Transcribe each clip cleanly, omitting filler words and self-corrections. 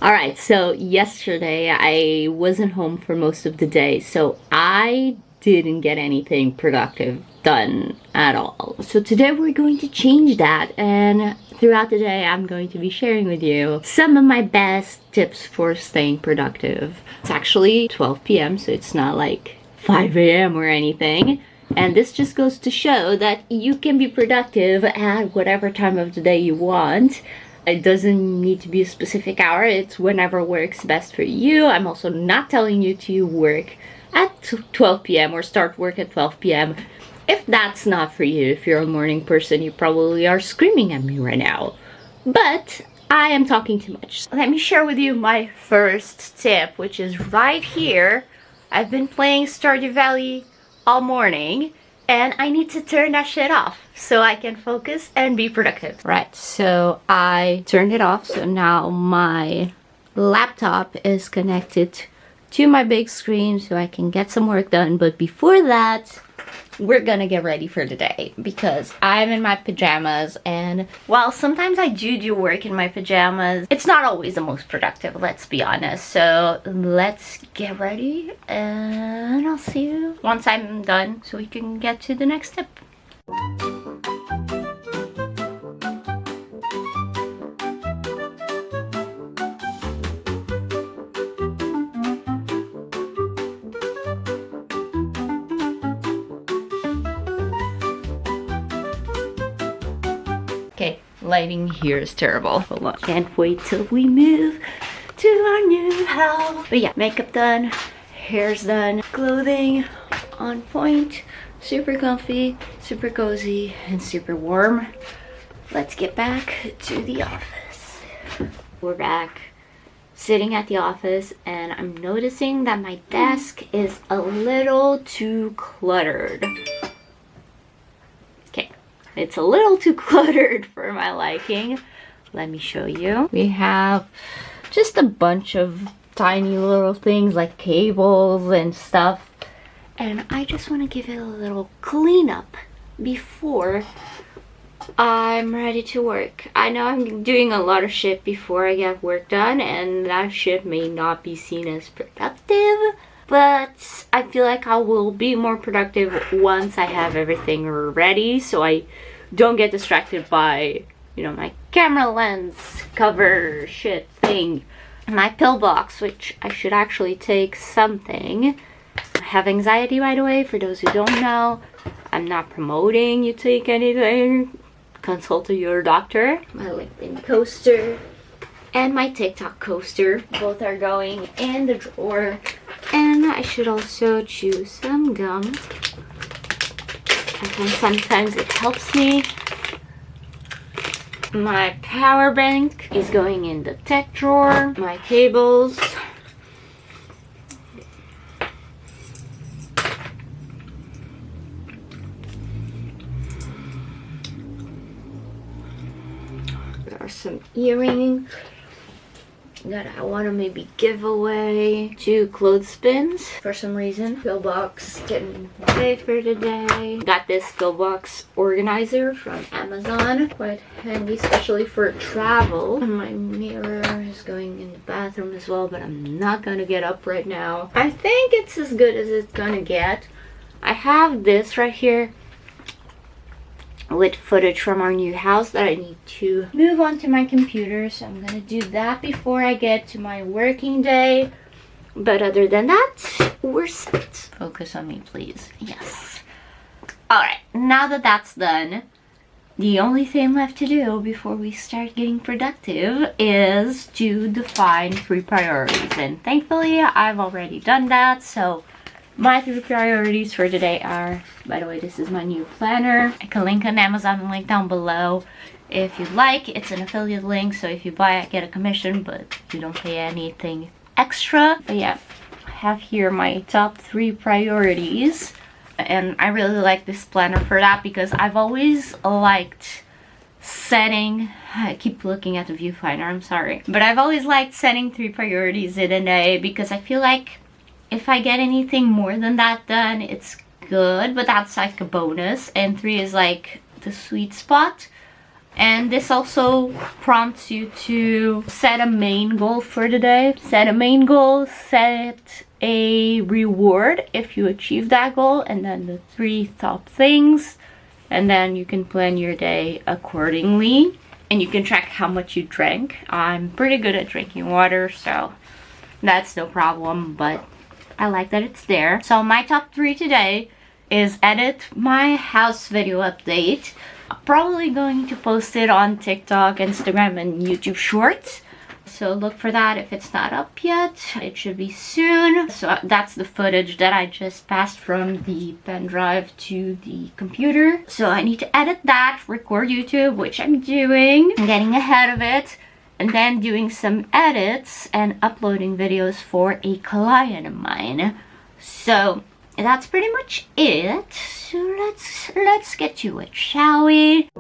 Alright, so yesterday I wasn't home for most of the day, so I didn't get anything productive done at all. So today we're going to change that, and throughout the day I'm going to be sharing with you some of my best tips for staying productive. It's actually 12 p.m. so it's not like 5 a.m. or anything. And this just goes to show that you can be productive at whatever time of the day you want. It doesn't need to be a specific hour, it's whenever works best for you. I'm also not telling you to work at 12 p.m. or start work at 12 p.m. If that's not for you, if you're a morning person, you probably are screaming at me right now. But I am talking too much. Let me share with you my first tip, which is right here. I've been playing Stardew Valley all morning, and I need to turn that shit off so I can focus and be productive. Right, so I turned it off, so now my laptop is connected to my big screen so I can get some work done. But before that, we're gonna get ready for the day because I'm in my pajamas, and while sometimes I do work in my pajamas, it's not always the most productive, let's be honest. So let's get ready and I'll see you once I'm done so we can get to the next step. Okay, lighting here is terrible. Hold on. Can't wait till we move to our new house. But yeah, makeup done, hair's done, clothing on point, super comfy, super cozy, and super warm. Let's get back to the office. We're back sitting at the office, and I'm noticing that my desk is a little too cluttered. It's a little too cluttered for my liking. Let me show you. We have just a bunch of tiny little things like cables and stuff. And I just want to give it a little cleanup before I'm ready to work. I know I'm doing a lot of shit before I get work done, and that shit may not be seen as productive. But I feel like I will be more productive once I have everything ready, so I don't get distracted by, you know, my camera lens cover shit thing. My pillbox, which I should actually take something. I have anxiety, by the way, for those who don't know. I'm not promoting you take anything. Consult your doctor. My LinkedIn coaster and my TikTok coaster. Both are going in the drawer. And I should also chew some gum. I think sometimes it helps me. My power bank is going in the tech drawer. My cables. There are some earrings that I want to maybe give away. 2 clothespins for some reason. Pillbox didn't pay for today. Got this pillbox organizer from Amazon. Quite handy, especially for travel. And my mirror is going in the bathroom as well, but I'm not gonna get up right now. I think it's as good as it's gonna get. I have this right here with footage from our new house that I need to move onto my computer, so I'm gonna do that before I get to my working day. But other than that, we're set. Focus on me, please. Yes. Alright, now that that's done, the only thing left to do before we start getting productive is to define 3 priorities. And thankfully, I've already done that, so my 3 priorities for today are, by the way, this is my new planner. I can link on Amazon, link down below if you'd like. It's an affiliate link, so if you buy, I get a commission, but you don't pay anything extra. But yeah, I have here my top 3 priorities. And I really like this planner for that because I've always liked setting, I keep looking at the viewfinder, I'm sorry. But I've always liked setting 3 priorities in a day because I feel like if I get anything more than that done, it's good, but that's like a bonus. And 3 is like the sweet spot. And this also prompts you to set a main goal for the day. Set a main goal, set a reward if you achieve that goal, and then the 3 top things. And then you can plan your day accordingly. And you can track how much you drank. I'm pretty good at drinking water, so that's no problem, but I like that it's there. So my top 3 today is edit my house video update. I'm probably going to post it on TikTok, Instagram, and YouTube Shorts. So look for that if it's not up yet. It should be soon. So that's the footage that I just passed from the pen drive to the computer. So I need to edit that, record YouTube, which I'm doing. I'm getting ahead of it. And then doing some edits and uploading videos for a client of mine. So that's pretty much it. So let's get to it, shall we?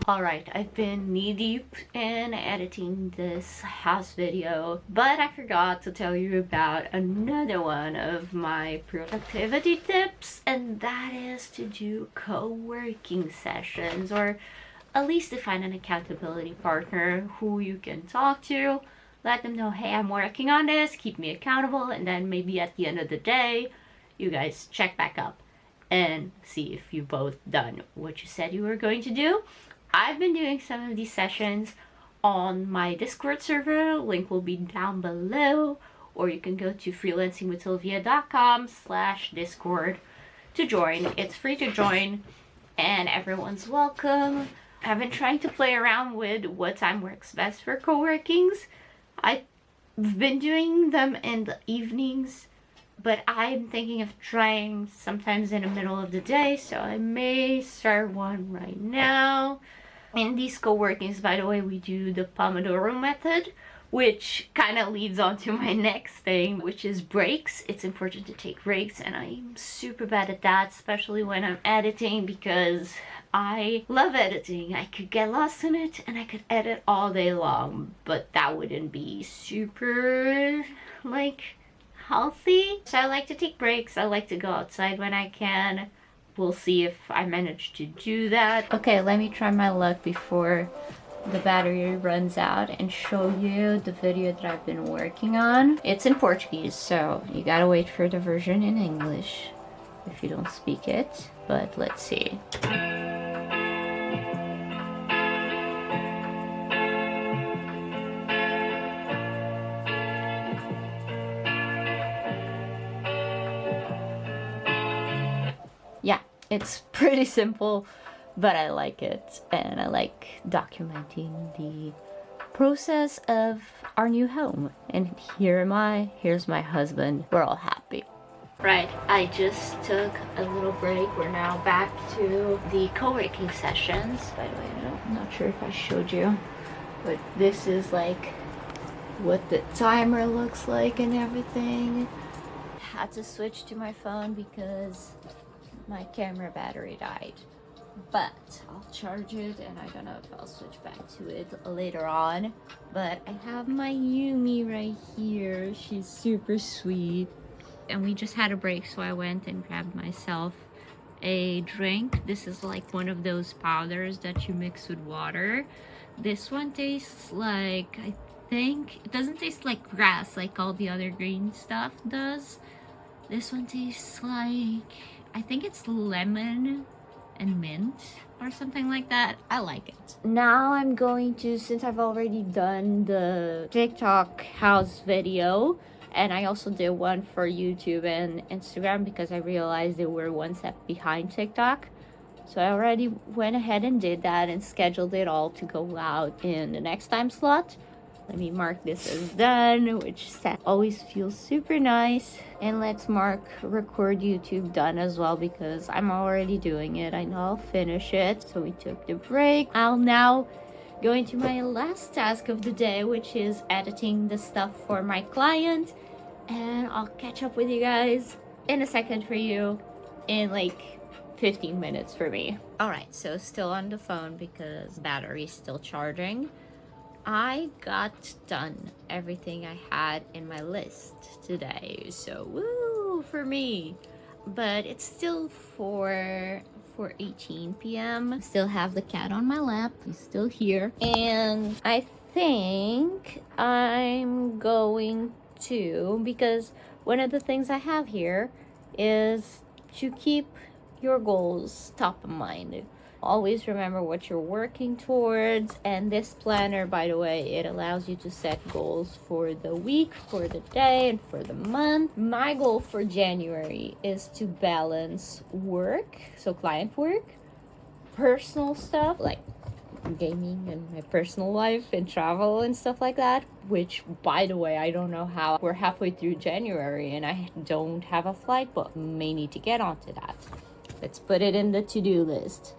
Alright, I've been knee-deep in editing this house video, but I forgot to tell you about another one of my productivity tips, and that is to do co-working sessions, or at least to find an accountability partner who you can talk to. Let them know, hey, I'm working on this, keep me accountable, and then maybe at the end of the day, you guys check back up and see if you've both done what you said you were going to do. I've been doing some of these sessions on my Discord server. Link will be down below, or you can go to freelancingwithsylvia.com/discord to join. It's free to join and everyone's welcome. I've been trying to play around with what time works best for co-workings. I've been doing them in the evenings, but I'm thinking of trying sometimes in the middle of the day, so I may start one right now. In these co-workings, by the way, we do the Pomodoro method, which kind of leads on to my next thing, which is breaks. It's important to take breaks, and I'm super bad at that, especially when I'm editing, because I love editing. I could get lost in it and I could edit all day long, but that wouldn't be super, like, healthy. So I like to take breaks. I like to go outside when I can. We'll see if I manage to do that. Okay, let me try my luck before the battery runs out and show you the video that I've been working on. It's in Portuguese, so you gotta wait for the version in English if you don't speak it, but let's see. Yeah, it's pretty simple, but I like it, and I like documenting the process of our new home. And here am I, here's my husband, we're all happy. Right, I just took a little break. We're now back to the co-working sessions. By the way, I'm not sure if I showed you, but this is like what the timer looks like and everything. Had to switch to my phone because my camera battery died, but I'll charge it, and I don't know if I'll switch back to it later on. But I have my Yumi right here. She's super sweet, and we just had a break, so I went and grabbed myself a drink. This is like one of those powders that you mix with water. This one tastes like, I think it doesn't taste like grass like all the other green stuff does. This one tastes like, I think it's lemon and mint or something like that. I like it. Now I'm going to, since I've already done the TikTok house video, and I also did one for YouTube and Instagram because I realized they were one step behind TikTok. So I already went ahead and did that and scheduled it all to go out in the next time slot. Let me mark this as done, which always feels super nice. And let's mark record YouTube done as well, because I'm already doing it. I know I'll finish it. So we took the break. I'll now go into my last task of the day, which is editing the stuff for my client. And I'll catch up with you guys in a second for you, in like 15 minutes for me. Alright, so still on the phone because battery's still charging. I got done everything I had in my list today, so woo! for me. But it's still 4:18 p.m. Still have the cat on my lap. He's still here. And I think I'm going to, because one of the things I have here is to keep your goals top of mind. Always remember what you're working towards, and this planner, by the way, it allows you to set goals for the week, for the day, and for the month. My goal for January is to balance work, so client work, personal stuff like gaming and my personal life and travel and stuff like that, which, by the way, I don't know how. We're halfway through January and I don't have a flight book. May need to get onto that. Let's put it in the to-do list.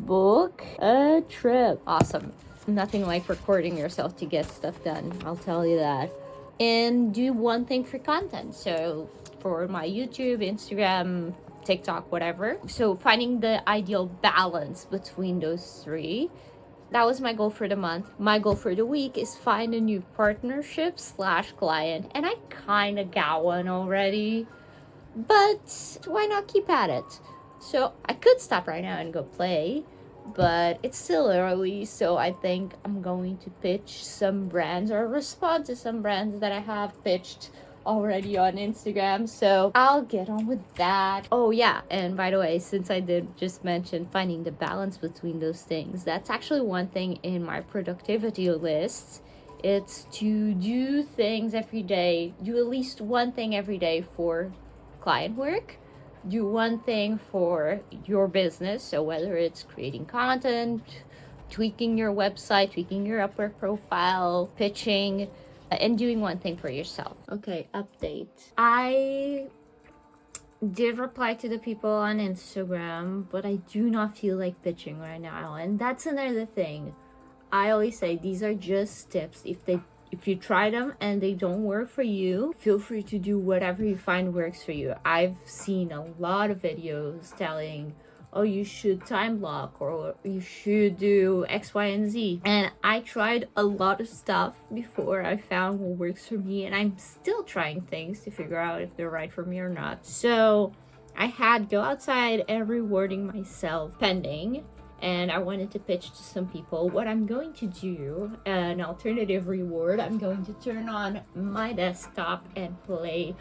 Book a trip. Awesome. Nothing like recording yourself to get stuff done, I'll tell you that. And do one thing for content. So for my YouTube, Instagram, TikTok, whatever. So finding the ideal balance between those three. That was my goal for the month. My goal for the week is find a new partnership / client. And I kind of got one already, but why not keep at it? So I could stop right now and go play, but it's still early. So I think I'm going to pitch some brands or respond to some brands that I have pitched already on Instagram. So I'll get on with that. Oh yeah, and by the way, since I did just mention finding the balance between those things, that's actually one thing in my productivity list. It's to do things every day, do at least one thing every day for client work, do one thing for your business, so whether it's creating content, tweaking your website, tweaking your Upwork profile, pitching, and doing one thing for yourself. Okay, update. I did reply to the people on Instagram, but I do not feel like pitching right now, and that's another thing. I always say these are just tips. If you try them and they don't work for you, feel free to do whatever you find works for you. I've seen a lot of videos telling, oh, you should time block or you should do X, Y, and Z. And I tried a lot of stuff before I found what works for me, and I'm still trying things to figure out if they're right for me or not. So I had go outside and rewarding myself pending. And I wanted to pitch to some people. What I'm going to do, an alternative reward, I'm going to turn on my desktop and play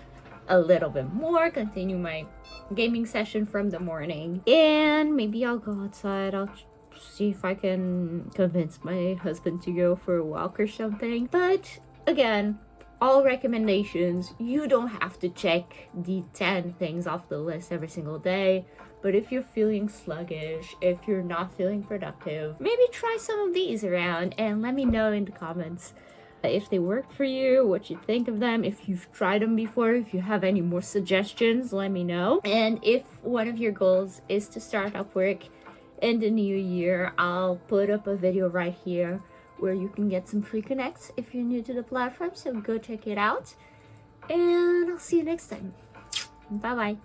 a little bit more, continue my gaming session from the morning, and maybe I'll go outside. I'll see if I can convince my husband to go for a walk or something. But again, all recommendations. You don't have to check the 10 things off the list every single day. But if you're feeling sluggish, if you're not feeling productive, maybe try some of these around and let me know in the comments if they work for you, what you think of them, if you've tried them before, if you have any more suggestions, let me know. And if one of your goals is to start Upwork in the new year, I'll put up a video right here where you can get some free connects if you're new to the platform, so go check it out. And I'll see you next time. Bye bye.